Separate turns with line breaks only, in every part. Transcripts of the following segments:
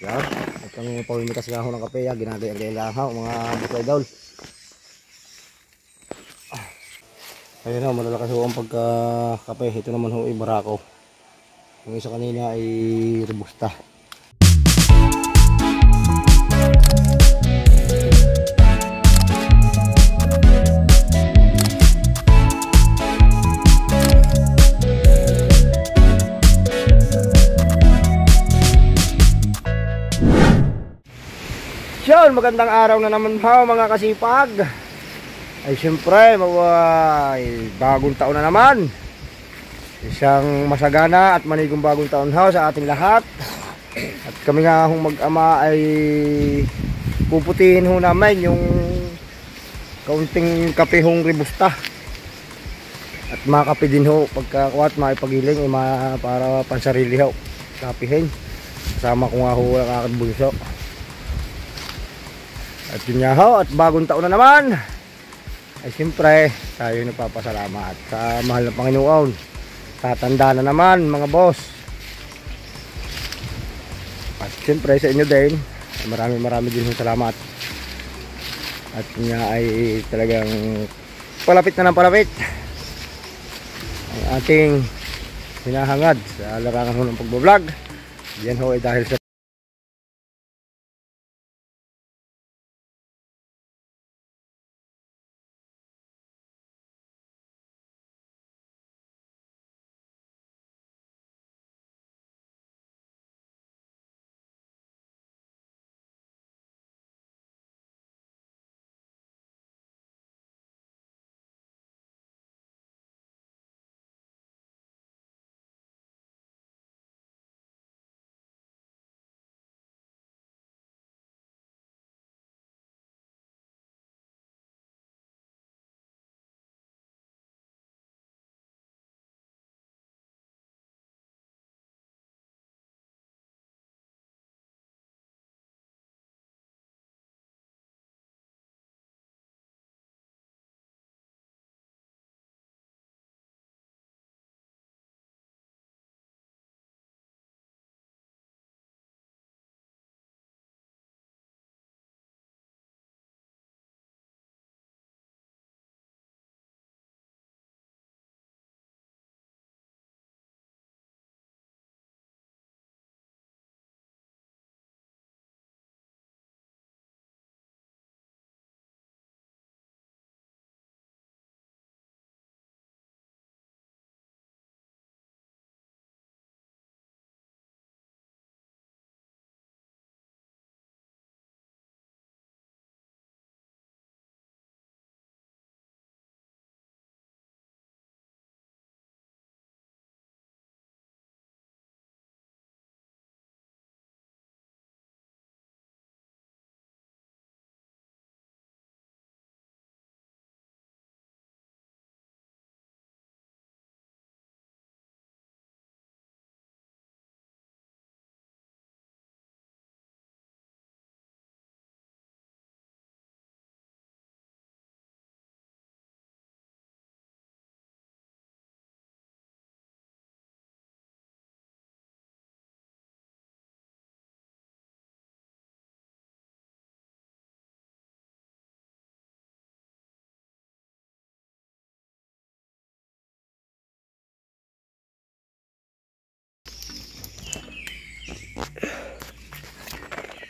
Yan. At ang pamimitas nga ho ng kape, ginagayang-gayang lang ho, mga buko-idol. Ayun ho, malalakas ho ang pagka-kape. Ito naman ho ay barako. Yung isa kanina ay robusta. Yun, magandang araw na naman po mga kasipag. Ay siyempre, bagong taon na naman. Isang masagana at manigong bagong taon ho sa ating lahat. At kami nga hong mag-ama ay puputihin ho namin yung kaunting kape hong robusta. At makape din ho pagkakuat maipagiling para pansarili ho. Kapihin. Kasama ko nga ho ang aking bunso. At yun nga ho, at bagong taon na naman. Ay siyempre, tayo nagpapasalamat sa mahal na Panginoon. Tatanda na naman mga boss. At siyempre sa inyo din, marami din salamat. At yun nga ay talagang palapit na ng palapit ang ating hinahangad sa larangan ho ng pagbablog. Yan ho ay dahil sa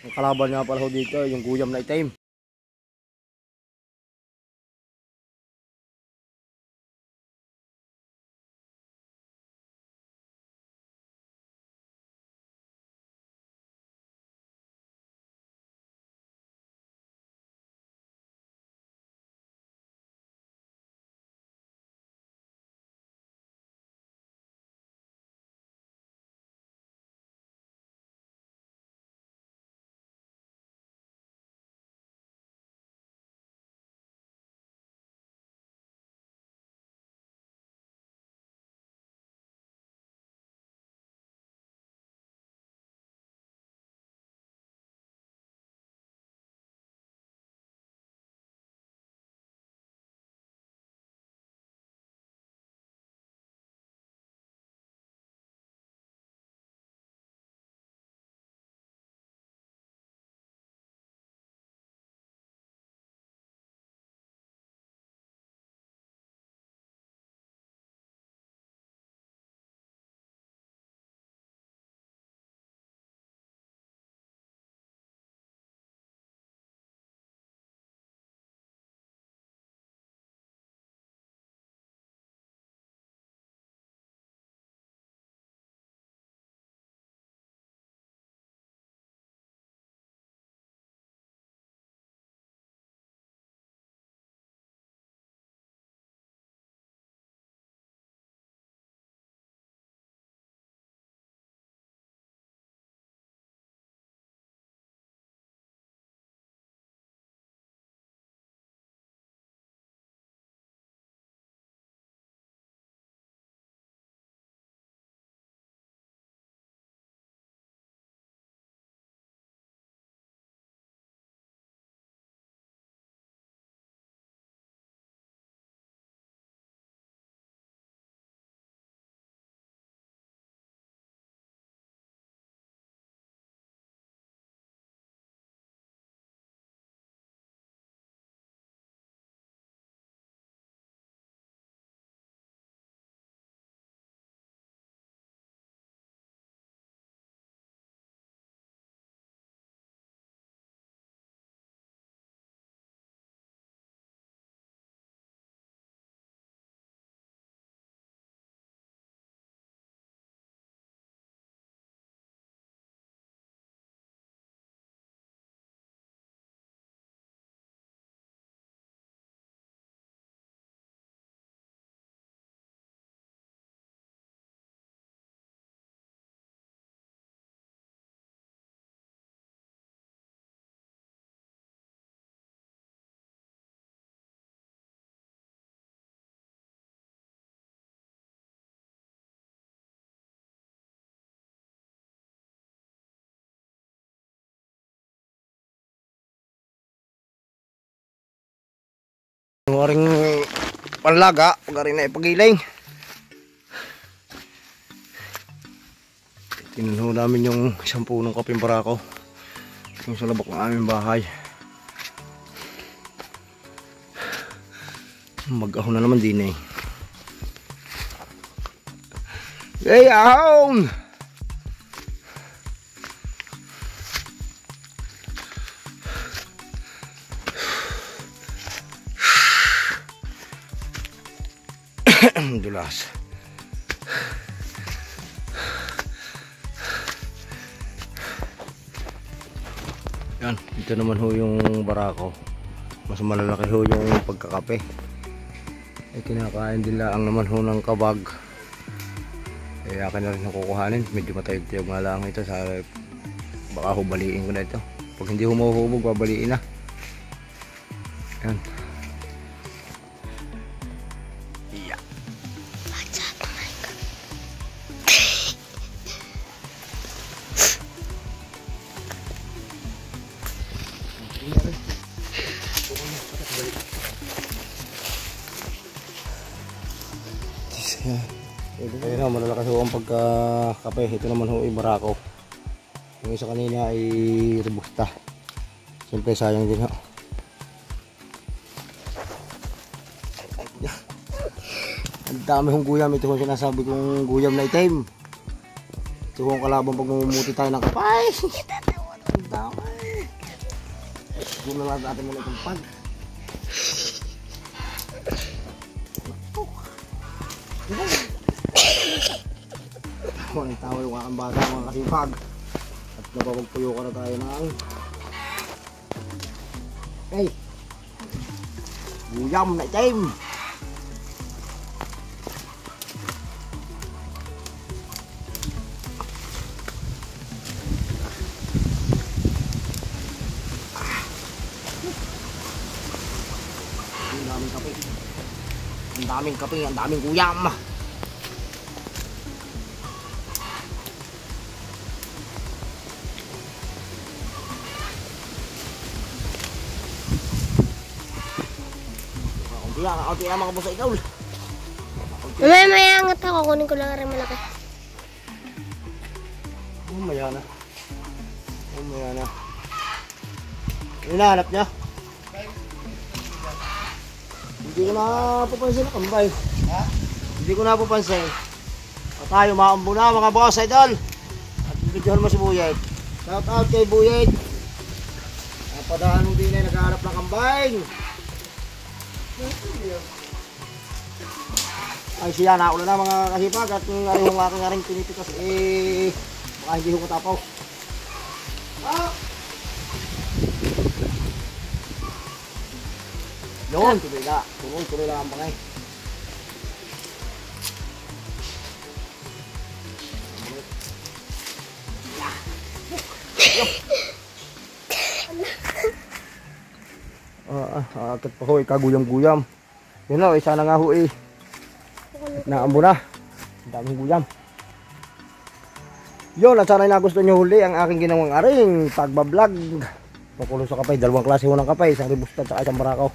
ang kalaban nga pala ho dito yung guyam na itim. ring panlaga, pag rin na ipagiling. Tinuno namin yung isang punong kaping barako. Yung sa labak ng aming bahay. Mag-ahon na naman din eh. Hey, ahon! Dulas. Yan, ito naman ho yung barako. Mas malalaki ho yung pagkakape. Ay kinakain din lang naman ho ng kabag. Eh akin na rin kukuhanin. Medyo matayog-tayog nga lang ito sa baka hubaliin ko na ito. Pag hindi humuhubog, babaliin na. Yan. Yeah. Ayun na, malalakas ho ang pagkakape. Ito naman ho ay barako. Yung isa kanina ay robusta. Siyempre sayang din ho. Ang dami hong guyam. Ito hong sinasabi kong guyam na itim. Ito hong kalabang pag mamumuti tayo ng kapay. Ang dami. Doon na lang natin muna itong pag. Ang tawa yung aking bata mga kasipag. At napapagpuyo ka na tayo ng hey guyam na itim. Ang daming kape. Ang daming kape, ang daming guyam. Kaunti lang mga boss ay ikaw.
May angat ako, kunin ko lang rin malaki.
Maya na. Maya na. Hinahanap niya? Hindi ko na pupansin ang kambay. Ha? Hindi ko na pupansin. At tayo maambo na mga boss idol. At bibidyohan mo si Buyet. Shout out kay Buyet. Napadaan mo din ay naghahanap ng kambay. Ay siya nauna na mga kasipag. At yung aking aring pinipitas eh baka hindi ko matapaw. Yun, tuloy lang ang bangay. Akit pa ho, kaguyam-guyam. Yun o, isa na nga ho eh. Naambo na. Ang daming guyam. Yun, at sana nagustuhan nyo huli ang aking ginawang aring pagbablog. Pakulo sa kapay, dalawang klase ho ng kapay, isang ribusta at isang barakaw.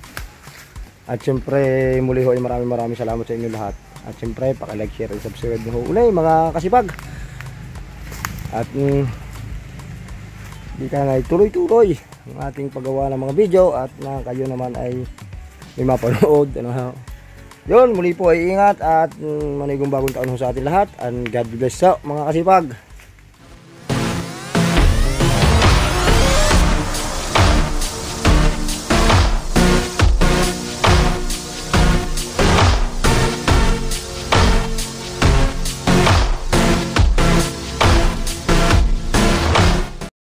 At syempre muli ho ay maraming salamat sa inyo lahat. At syempre paki-like, share, and subscribe nyo ho uli mga kasipag. At di ka na tuloy-tuloy ang ating paggawa ng mga video at na kayo naman ay may mapanood. Yun, muli po ay ingat at manigong bagong taon ho sa atin lahat. And God bless sa mga kasipag.